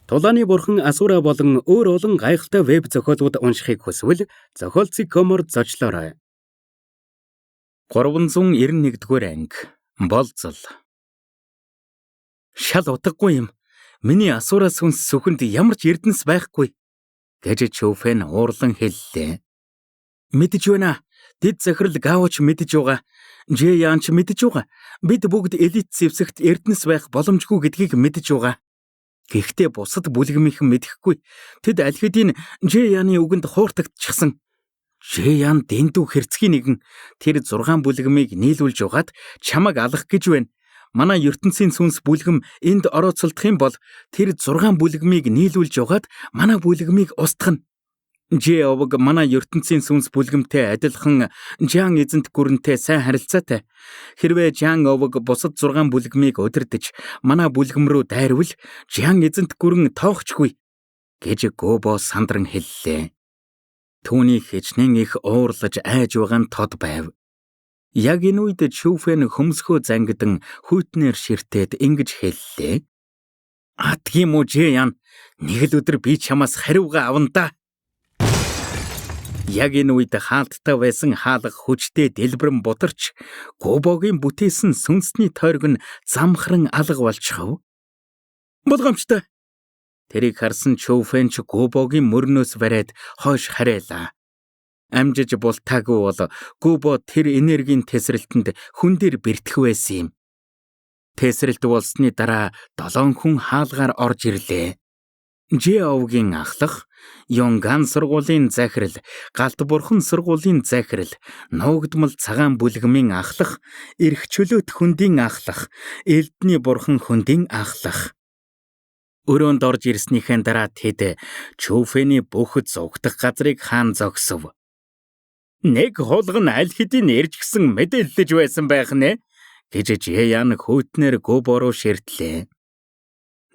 Тулааны бурхан Асура болон өөр олон гайхалтай веб зохиолууд уншихыг хүсвэл зохиолцыг комор зочлоорой. 391-р анги болзол. Шал утгагүй юм. Миний Асура сүнс сүхэнд ямар ч эрдэнэс байхгүй гэж Чүфэн уурлан хэллээ. Мэдэж байна. Дэд захирал Гаоч мэдэж байгаа. Джэян ч мэдэж байгаа. Бид бүгд элит зэвсэгт эрдэнэс байх боломжгүй гэдгийг мэдэж байгаа. Гэхдээ бусад бүлгэмийнхэн мэдэхгүй. Тэд аль хэдийн Джэяны үгэнд хууртагдчихсан. Джэян дэндүү хэрцгий нэгэн тэр 6 бүлгэмийг нийлүүлж угаад чамаг алах гэж байна. Манай ертөнцийн сүнс бүлгэм энд орооцолдох юм бол тэр 6 бүлгэмийг нийлүүлж угаад манай бүлгэмийг устгана. Джэовг манай ертөнцийн сүнс бүлгэмтэй адилхан Жан эзэнт гүрэнтэй сайн харилцаатай. Хэрвээ Жан овг бусад 6 бүлгэмийг удирдах манай бүлгэм рүү дайрвал Жан эзэнт гүрэн тоохчгүй гэж Гобо сандран хэллээ. Түүний хичнээн их уурлаж айж байгаа нь тод байв. Яг энэ үед Чүфэн хөмсгөө зангидан хүйтнэр ширтээд ингэж хэллээ. Тийм үү Джэян, нэг л өдөр би чамаас хариугаа авна да. Яг энэ үед хаалттай байсан хаалга хүчтэй дэлбэрэн бутарч Гобогийн бүтээсэн сүнсний тойрог нь замхран алга болчихов. Болгоомжтой. Тэрийг харсан Чүфэн ч Гобогийн мөрнөөс бариад хойш хараалаа. Амжиж бултаагүй бол Гобо тэр энергийн тесрэлтэнд хүн дээр бэртэх байсан юм. Тесрэлт болсны дараа 7 хүн хаалгаар орж ирлээ. Джэовгийн ахлах, Йонган сургуулийн захирал, Галт бурхан сургуулийн захирал, Нуугдмал цагаан бүлгэмийн ахлах, Ирэх чөлөөт хөндийн ахлах, Элдний бурхан хөндийн ахлах. Өрөөнд орж ирснийхэн дараа тэд Чүфэний бүх зугдах газрыг хаан зогсов. Нэг хулган аль хэдийн ирж гисэн мэдээлж байсан байх нэ гэж Джэян хүйтнэр Гобо руу ширтлээ.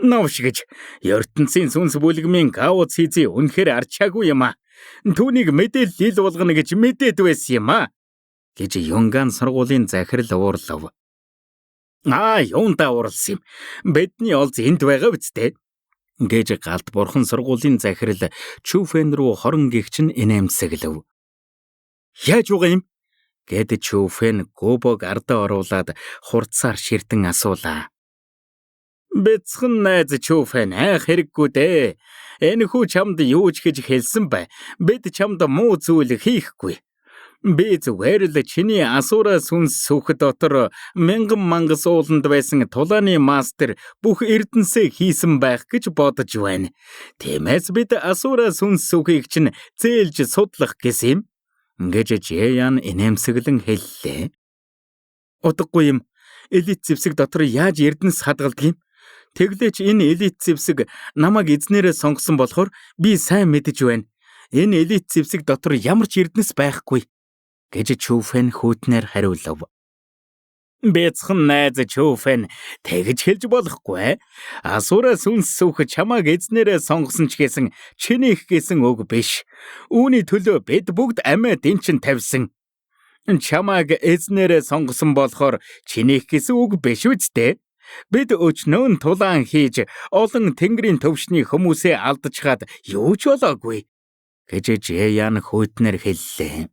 Новш гэж ертөнцийн сүнс бүлгэмийн Гао Цзи үнэхээр арчаагүй юм а. Түүнийг мэдээлэл ил болгоно гэж мэдээд байсан юм а гэж Йонган сургуулийн захирал уурлав. Юундаа уурлсан юм. Бидний олз энд байгаа биз дээ гэж Галт бурхан сургуулийн захирал Чүфэн рүү хорон гихчин инээмсэглэв. Яаж байгаа юм? Гэд Чүфэн Гобог ардаа оруулаад хурцаар ширтэн асуулаа. Бяцхан найз Чүфэн хайх хэрэггүй дээ. Энэ хүү чамд юу ч гэж хэлсэн бай. Бид чамд муу зүйл хийхгүй. Би зүгээр л чиний Асура сүнс сүх дотор мянган мангас ууланд байсан тулааны мастер бүх эрдэнсээ хийсэн байх гэж бодож байна. Тиймээс бид Асура сүнс сүхийг чинь зээлж судлах гэсэн юм гэж Джэян инээмсэглэн хэллээ. Утгагүй юм. Элит зэвсэг дотор яаж эрдэнэс хадгалдаг юм? Тэглээч энэ элит зэвсэг намайг эзнэрээ сонгосон болохоор би сайн мэдэж байна. Энэ элит зэвсэг дотор ямар ч эрдэнэс байхгүй гэж Чүфэн хүйтнэр хариулав. Бяцхан найз Чүфэн тэгж хэлж болохгүй. Асура сүнс сүх чамааг эзнэрээ сонгосон ч гэсэн чинийх гэсэн үг биш. Үүний төлөө бид бүгд амиа дэнчин тавьсан. Чамааг эзнэрээ сонгосон болохоор чинийх гэсэн үг биш үстэй. Бид өчнөө тулаан хийж олон тэнгэрийн төвшний хүмүүсээ алдчихад юу ч болоогүй гэж Джэян хүйтнэр хэллээ.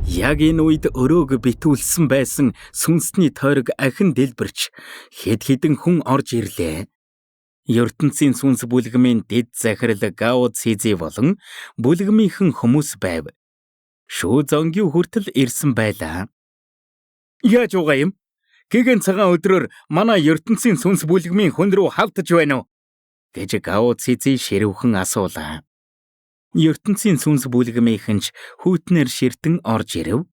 Яг энэ үед өрөөг битүүлсэн байсан сүнсний тойрог ахин дэлбэрч хэд хэдэн хүн орж ирлээ. ертөнцийн сүнс бүлгэмийн дэд захирал Гао Цзи болон бүлгэмийнхэн хүмүүс байв. Шүү зонгийн хүртэл ирсэн байлаа. Яаж байгаа юм? Гэгэн цагаан өдрөөр манай ертөнцийн сүнс бүлгэмийн хүн рүү хавтаж байна уу? гэж Гао Цзи ширвхэн асуулаа. ертөнцийн сүнс бүлгэмийнхэн ч хүйтнэр ширтэн орж ирэв.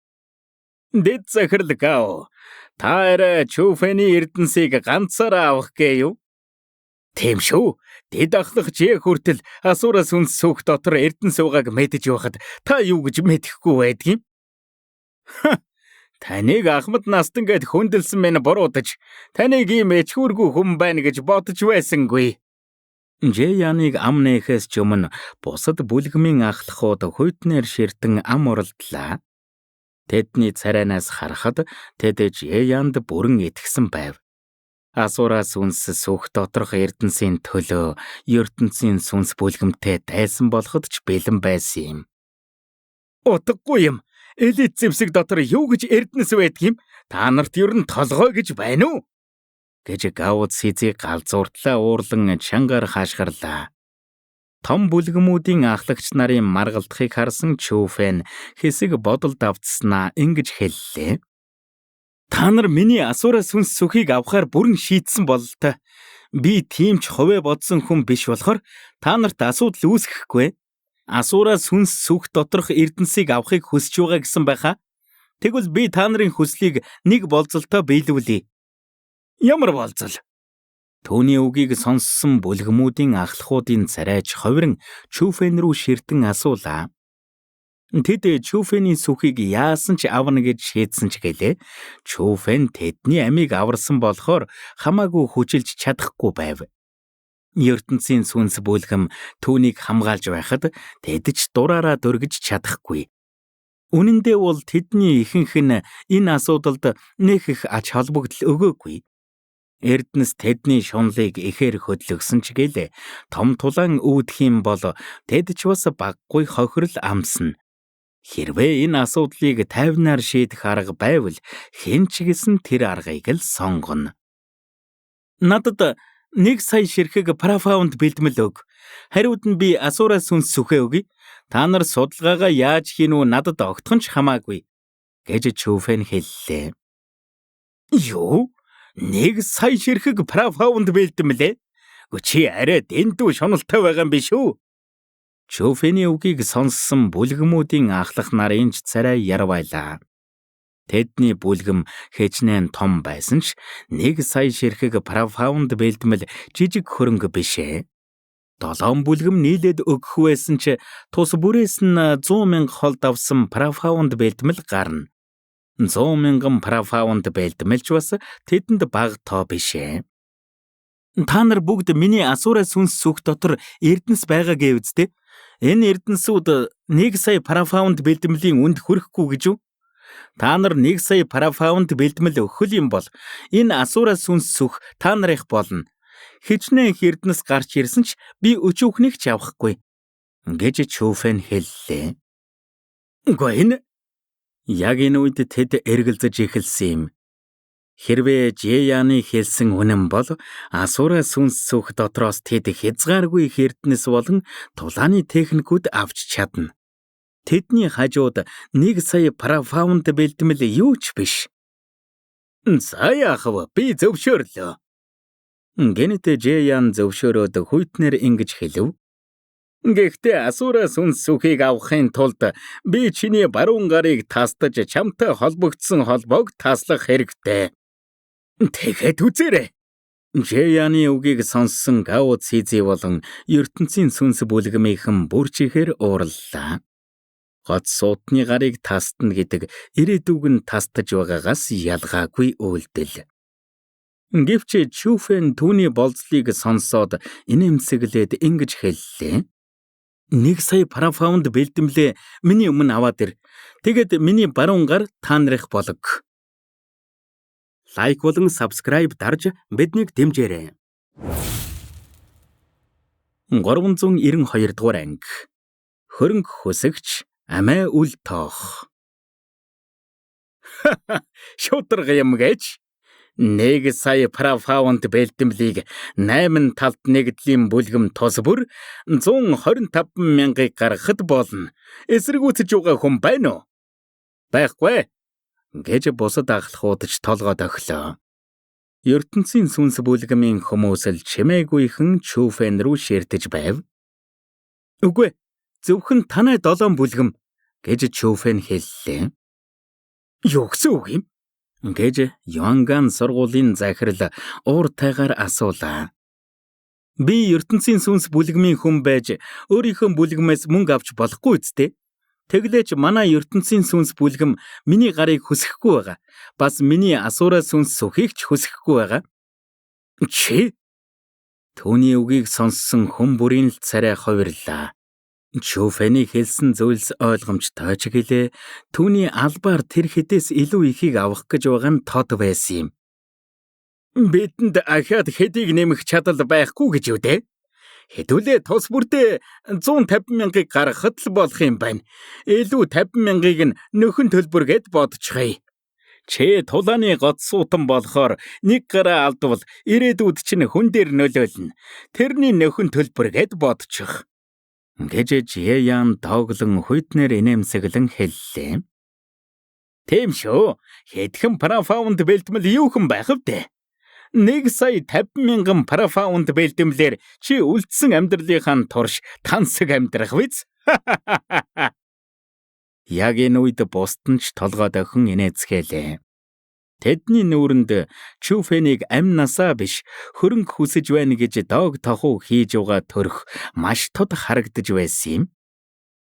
Дэд захирал Гао, та арай Чүфэний эрдэнсийг ганцаараа авах гээ юу? Тийм шүү. Дэд ахлах Жэ хүртэл Асура сүнс сүх дотор эрдэнэс байгааг мэдэж байхад та юу гэж мэдэхгүй байдгийг? Таныг Ахмад Настангад хүндэлсэн мэн буруудаж, таныг ийм эчхүүргүй хүн байна гэж бодож байсангүй. Джэяныг ам нээхээс ч өмнө бусад бүлгэмийн ахлахууд хүйтнэр ширтэн ам уралдлаа. Тэдний царайнаас харахад тэд Джэянд бүрэн итгэсэн байв. Асуураас үнс сүх доторх эрдэнсийн төлөө ертөнцийн сүнс бүлгэмтэй тайсан болоход ч бэлэн байсан юм. Утгагүй юм. Элит зэвсэг дотор юу гэж эрдэнэс байдгийм? Та нарт ер нь толгой гэж байна уу? Гэж Гаут Сизиг галзууртлаа уурлан чангаар хаашгирлаа. Том бүлгэмүүдийн ахлагч нарын маргалдахыг харсан Чүфэн хэсэг бодолд автснаа ингэж хэллээ. Та нар миний асуураас сүнс сүхийг авахаар бүрэн шийдсэн бололтой. Би тийм ч хувиа бодсон хүн биш болохоор та нарт асуудал үүсгэхгүй. Асуураас сүнс сүх доторх эрдэнсийг авахыг хүсэж байгаа гэсэн байхаа. Тэгвэл би та нарын хүслийг нэг болцолтой биелүүлье. Ямар болцол? Төвний үгийг сонссон бүлгэмүүдийн ахлахуудын царайч ховирн Чүфэн рүү ширтэн асуулаа. Тэд Чүфэний сүхийг яасан ч авна гэж шийдсэн ч гэлээ. Чүфэн тэдний амийг аварсан болохоор хамаагүй хүчилж чадахгүй байв. ертөнцийн сүнс бүлгэм түүнийг хамгаалж байхад тэд ч дураараа дөргиж чадахгүй. Үнэн дээр бол тэдний ихэнх нь энэ асуудалд нэг их ач холбогдол өгөөгүй. Эрдэнэс тэдний шунлыг ихээр хөдлөгсөн ч гэлээ том тулаан үүдэх юм бол тэд ч бас баггүй хохирол амсна. Хэрвээ энэ асуудлыг тайвнаар шийдэх арга байвал хэн ч гэсэн тэр аргыг л сонгоно. Надад 1 сая ширхэг парафаунд бэлтгэл өг. Хариуд нь би асуураас сүнс сүхээ өгье. Та нар судалгаагаа яаж хийн үү надад огтхон ч хамаагүй гэж Чүфэн хэллээ. Юу? 1 сая ширхэг парафаунд бэлтэмлээ? Чи арай дэндүү шуналтай байгаа юм биш үү? Чүфэний үгийг сонссон бүлгэмүүдийн ахлах нарын ч царай ярвайлаа. Тэдний бүлгэм хичнээн том байсан ч 1 сая ширхэг парафаунд бэлтгэл жижиг хөрөнгө бишээ. 7 бүлгэм нийлээд өгөх байсан ч тус бүрээс нь 100,000 холд авсан парафаунд бэлтгэл гарна. 100,000 парафаунд бэлтгэл ч бас тэдэнд бага тоо бишээ. Та нар бүгд миний асуураас сүнс сүх дотор эрдэнэс байгаа гэв үстэй. Энэ эрдэнсүүд 1 сая парафаунд бэлтгэлийн үнд хүрэхгүй гэж үү? Та нар 1 сая парафаунд бэлтгэл өгөх юм бол энэ асуураас сүнс сүх та нарыг болно. Хичнээн эрдэнэс гарч ирсэн ч би өчүүхнийг ч авахгүй гэж Чүфэн хэллээ. Үгүй энэ яг энэ үед тэд эргэлзэж эхэлсэн юм. Хэрвээ Жеяны хэлсэн үнэн бол асуураас сүнс сүх дотроос тэд хязгааргүй эрдэнэс болон тулааны техникүүд авч чадна. Тэдний хажууд 1 сая парафаунд бэлтгэл юу ч биш. Сая ахав би зөвшөөрлөө. Гэнэт Жеян зөвшөөрөөд хүйтнэр ингэж хэлв. Гэхдээ асуураас сүнс сүхийг авахын тулд би чиний баруун гарыг тастаж чамтай холбогдсон холбоог таслах хэрэгтэй. Тэгэхэд үзээрэй. Жеяны үгийг сонссон Гаут Сизи болон ертөнцийн сүнс бүлгэмийнхэн бүрчихээр уурлаа. Гот суудны гарыг тастна гэдэг ирээдүг нь тастаж байгаагаас ялгаагүй үйлдэл. Гэвч Чүфэн түүний болцлыг сонсоод инээмсэглээд ингэж хэллээ. 1 сая парафаунд бэлтгэлээ миний өмнө аваад ир. Тэгэд миний баруун гар та нарих болог. Лайк болон subscribe дарж биднийг дэмжээрэй. 392 дугаар анги. Хөрөнгө хөсөгч амиа үл тоох. Шударга юм гэж 1 сая парафаунд бэлтгэлийг 8 талд нэгдлийн бүлгэм тус бүр 125,000-ыг гаргахад болно. Эсэргүүцэж байгаа хүн байна уу? Байхгүй гэж бусад ахлахууд ч толгойд өглөө. ертөнцийн сүнс бүлгэмийн хүмүүс л чимээгүйхэн Чүфэн рүү ширтэж байв. Үгүй зөвхөн танай 7 бүлгэм гэж Чүфэн хэллээ. Юу гэсэн үг юм? Гэж Юанган сургуулийн захирал ууртайгаар асуулаа. Би ертөнцийн сүнс бүлгэмийн хүн байж өөрийнхөө бүлгэмээс мөнгө авч болохгүй үстэй. Тэглээч манай ертөнцийн сүнс бүлгэм миний гарыг хүсэхгүй байгаа. Бас миний асуураас сүнс сүхийг ч хүсэхгүй байгаа. Чи? Түүний үгийг сонссон хүн бүрийн л царай ховирлаа. Чүфэний хэлсэн зүйлс ойлгомжтой ч гэлээ түүний албаар тэр хэдээс илүү ихийг авах гэж байгаа нь тод байсан юм. Бидэнд ахаад хэдийг нэмэх чадал байхгүй гэж юу дээ? Хэдүүлээ тус бүрдээ 150,000-ыг гаргахад л болох юм байна. Илүү 50,000-ыг нь нөхөн төлбөр гэд бодчихъя. Чи тулааны годсуутан болохоор нэг гараа алдвал ирээдүйд чинь хүн дээр нөлөөлнө. Тэрний нөхөн төлбөр гэд бодчих. Гэж Жиян дооглон хуйднэр инээмсэглэн хэллээ. Тийм шүү. Хэдхэн парафаунд бэлтмэл юухан байх вэ? 150,000 парафаунд бэлтэмлэр чи үлдсэн амьдралынхаа турш тансаг амьдрах биз? Яг энэ үед бусд нь ч толгой дохин инээцгэлээ. Тэдний нүүрэнд Чүфэнийг амь насаа биш хөрөнгө хүсэж байна гэж доог тохуу хийж угаа төрөх маш тод харагдаж байсан юм.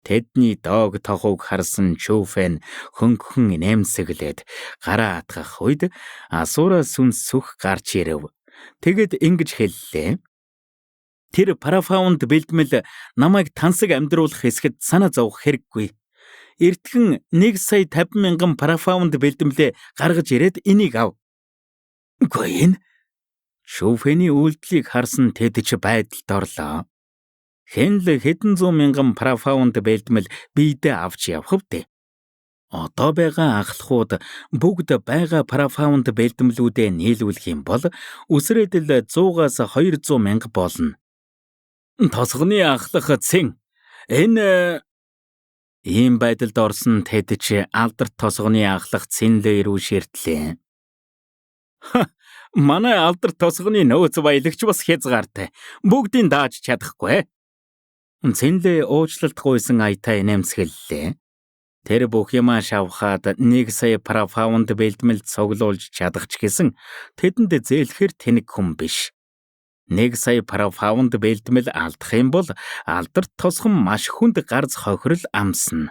Тэдний доог тохууг харсан Чүфэн хөнгөн инээмсэглээд гараа атгах үед асуура сүнс сүх гарч ирэв. Тэгэд ингэж хэллээ. Тэр парафаунд бэлдмэл намайг тансаг амьдруулах хэсгэд санаа зовох хэрэггүй. Эртхэн 150,000 парафаунд бэлдэмлээ гаргаж ирээд энийг ав. Үгүй энэ. Чүфэний үйлдэлийг харсан тэд ч байдалд орлоо. Хэн л хэдэн зуун мянган парафаунд бэлдмэл биедээ авч явах вэ? Одоо байгаа ахлахууд бүгд байгаа парафаунд бэлдэмлүүдээ нийлүүлэх юм бол үсрээд л 100-аас 200 мянга болно. Тосгоны ахлах цэн энэ ийм байдалд орсон тэд ч алдарт тосгоны ахлах цэнлээ рүү ширтлээ. Манай алдарт тосгоны нөөц баялагч бас хязгаартай. Бүгдийг дааж чадахгүй. Цэнлээ уучлалт гуйсан аятай нэмсгэллээ. Тэр бүх юмаа шавхаад 1 сая парафаунд бэлдмэлд цуглуулж чадах ч гэсэн тэдэнд зээлхэр тэнэг хүн биш. 1 сая парафаунд бэлдмэл алдах юм бол алдарт тосгон маш хүнд гарц хохирол амсна.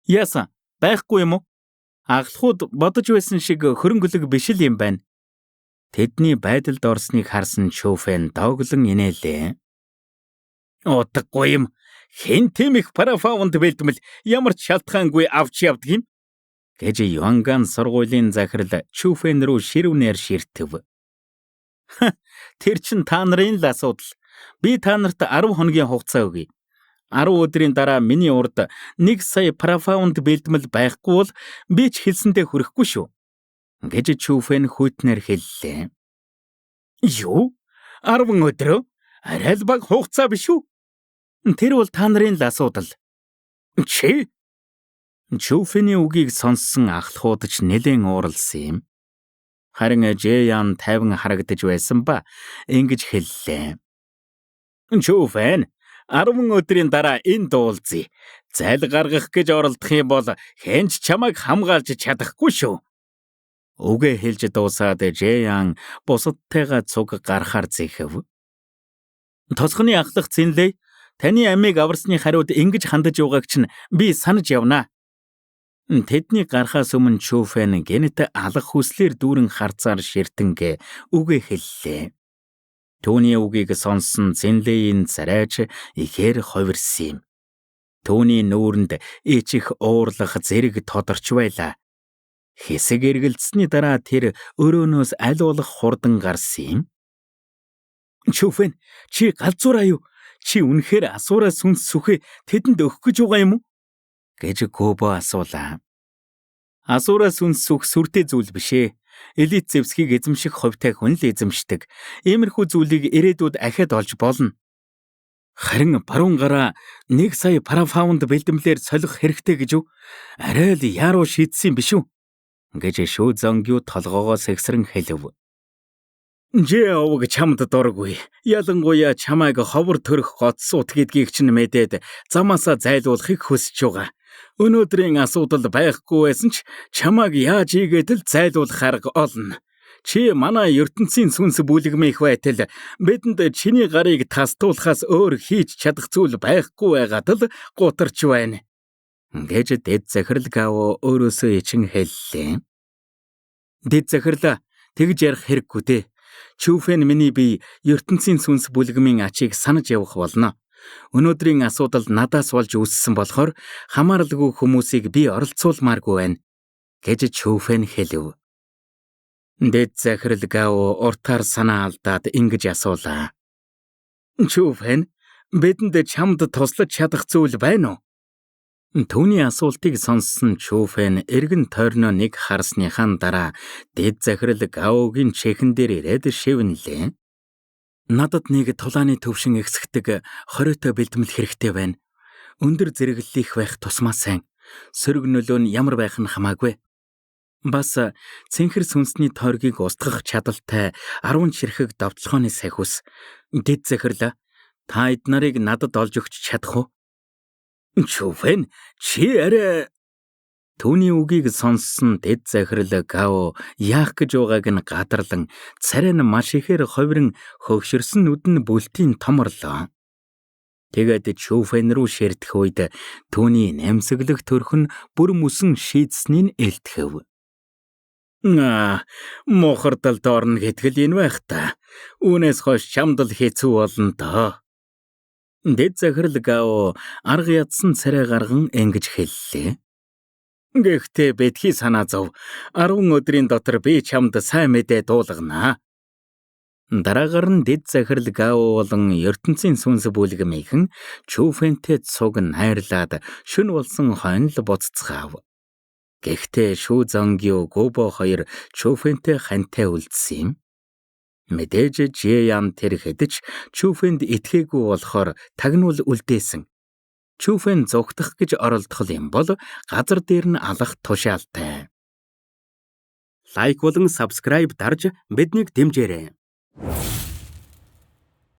Яасан байхгүй юм уу? Аглахууд бодож байсан шиг хөрөнгөлөг биш л юм байна. Тэдний байдалд орсныг харсан Чүфэн дооглон инээлээ. Утгагүй юм. Хэн тийм их парафаунд бэлдмэл ямар ч шалтгаангүй авч явдаг юм? Гэж Юанган сургуулийн захирал Чүфэн рүү ширүүнээр ширтэв. Тэр чин та нарын л асуудал. Би та нарт 10 хоногийн хугацаа өгье. 10 өдрийн дараа миний урд 1 сая парафаунд бэлдмэл байхгүй бол би ч хэлсэндээ хүрэхгүй шүү. Гэж Чүфэн хүйтнэр хэллээ. Юу? 10 өдрөө? Арай л бага хугацаа биш үү? Тэр бол та нарын л асуудал. Чи? Чүфэний үгийг сонссон ахлахууд ч нэлээд ууралсан юм. Харин Жиян тайван харагдаж байсан ба ингэж хэллээ. Чүфэн 10 өдрийн дараа энд уулзъя. Зайл гаргах гэж оролдох юм бол хэн ч чамайг хамгаалж чадахгүй шүү. Үгээ хэлж дуусаад Жиян бусадтайгаа цуг гарахаар зэхэв. Тосгоны ахлах цэнлээ таны амийг аварсны хариуд ингэж хандаж байгааг чинь би санаж явнаа. Тэдний гарахаас өмнө Чүфэн гэнэт алах хүслээр дүүрэн харцаар ширтэнгэ үгээ хэллээ. Түүний үгийг сонссон цэнлэгийн царайч ихээр ховирсан юм. Түүний нүүрэнд ичих уурлах зэрэг тодорч байлаа. Хэсэг эргэлдсэний дараа тэр өрөөнөөс аль болох хурдан гарсан юм. Чүфэн, чи галзуураа юу? Чи үнэхээр асуураа сүнс сүхэ тэдэнд өгөх гэж байгаа юм уу? Гэж Гөбө асуулаа. Асуураа сүнс сүх сүртэй зүйл бишээ. Элит зэвсгийг эзэмших хувьтай хүн л эзэмшдэг. Иймэрхүү зүйлийг ирээдүйд ахиад олж болно. Харин баруун гараа 1 сая парафаунд бэлдэмлэр солих хэрэгтэй гэж үү? Арай л яаруу шийдсэн биш үү? Гэж Шүү Зонгю толгоогоо сэгсрэн хэлв. Жэовг чамд дургүй. Ялангуяа чамайг ховор төрөх гоцсуут гэдгийг чинь мэдээд замаасаа зайлуулахыг хүсэж байгаа. Өнөөдрийн асуудал байхгүй байсан ч чамайг яаж ийгээд л зайлуулах арга олно. Чи манай ертөнцийн сүнс бүлэгмийнх байтал бидэнд чиний гарыг тастуулахаас өөр хийж чадах зүйл байхгүй байгаад л гутарч байна. Гэж дэд захирал Гао өөрөөсөө ичин хэллээ. Дэд захирлаа тэгж ярих хэрэггүй дээ. Чүфэн миний бие ертөнцийн сүнс бүлэгмийн ачийг санаж явах болно. Өнөөдрийн асуудал надаас болж үүссэн болохоор хамааралгүй хүмүүсийг би оролцуулмааргүй байна. Гэж Чүфэн хэлв. Дэд захирал Гао уртаар санаа алдаад ингэж асуулаа. Чүфэн, бидэнд чамд туслаж чадах зүйл байна уу? Түүний асуултыг сонссон Чүфэн эргэн тойрноо нэг харсныхаа дараа дэд захирал Гаогийн чихэн дээр ирээд шивнэлээ. Надад нэг тулааны төвшин эксгдэг хориотой бэлтгэл хэрэгтэй байна. Өндөр зэрэглэлийнх байх тусмаа сайн. Сөрөг нөлөө нь ямар байх нь хамаагүй. Бас цэнхэр сүнсний тойргийг устгах чадaltaй 10 ширхэг довтлохооны сахиус. Дэд захирал, та эднэрийг надад олж өгч чадах уу? Чүфэн, чи арай... Түүний үгийг сонссон дэд захирал Гао яах гэж байгааг нь гадарлан царай нь маш ихээр ховирон хөгшөрсөн нүд нь бүлтийн томорлоо. Тэгээд Чүфэн рүү ширдэх үед түүний намсаглах төрх нь бүр мөсөн шийдсэнийг элтгэв. Мохордолд орно гэтгэл энэ байх та. Үүнээс хойш чамд л хэцүү болно доо. Дэд захирал Гао арга ядсан царай гарган ингэж хэллээ. Гэхдээ битгий санаа зов. 10 өдрийн дотор би чамд сайн мэдээ дуулгана. Дараагаар нь дэд захирал Гао болон ертөнцийн сүнс бүлгэмийнхэн Чүфэнтэй цуг найрлаад шөнө болсон хойно л буццгаав. Гэхдээ Шүү Зонгио Гобо хоёр Чүфэнтэй хантай үлдсэн юм. Мэдээж Жиян тэр хэдэж Чүфэнд итгээгүй болохоор тагнуул үлдээсэн. Чүфэн зогтох гэж оролдох юм бол газар дээр нь алах тушаалтай. Лайк болон subscribe дарж биднийг дэмжээрэй.